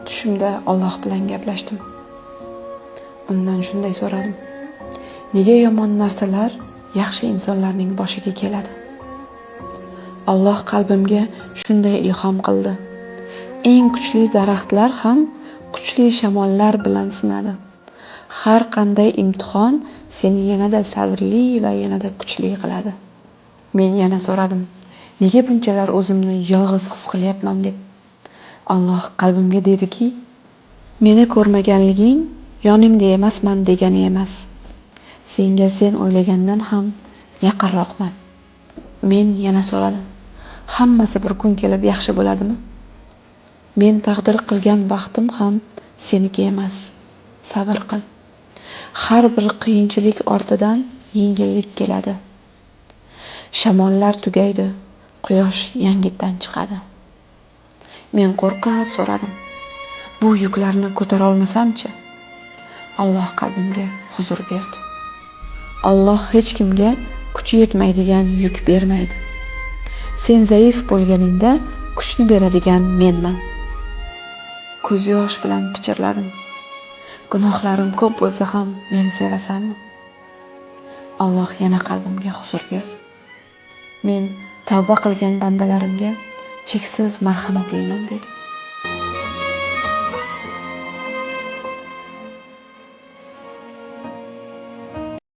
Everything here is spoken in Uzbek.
Tushimda Alloh bilan gaplashdim. Undan shunday so'radim: nega yomon narsalar yaxshi insonlarning boshiga keladi? Alloh qalbimga shunday ilhom qildi: eng kuchli daraxtlar ham kuchli shamollar bilan sinadi. Har qanday imtihon seni yanada sabrli va yanada kuchli qiladi. Men yana so'radim: nega bunchalar o'zimni yolg'iz his qilyapman deb. Alloh qalbimga dediki: meni ko'rmaganliging yoningda emasman degani emas. Senga sen o'ylagandan ham yaqinroqman. Men yana so'radim: hammasi bir kun kelib yaxshi bo'ladimi? Men taqdir qilgan baxtim ham seniki emas. Sabr qil. Har bir qiyinchilik ortidan yengillik keladi. Shamollar tugaydi, quyosh yangitdan chiqadi. Men qo'rqib so'radim: bu yuklarni ko'tara olmasam-chi? Alloh qalbimga huzur berdi. Alloh hech kimga kuchi yetmaydigan yuk bermaydi. Sen zaif bo'lganingda kuchni beradigan menman. Ko'z yosh bilan pichirladim: gunohlarim ko'p bo'lsa ham meni sevasanmi? Alloh yana qalbimga huzur berdi. Men tavba qilgan bandalarimga cheksiz marhamatliman dedi.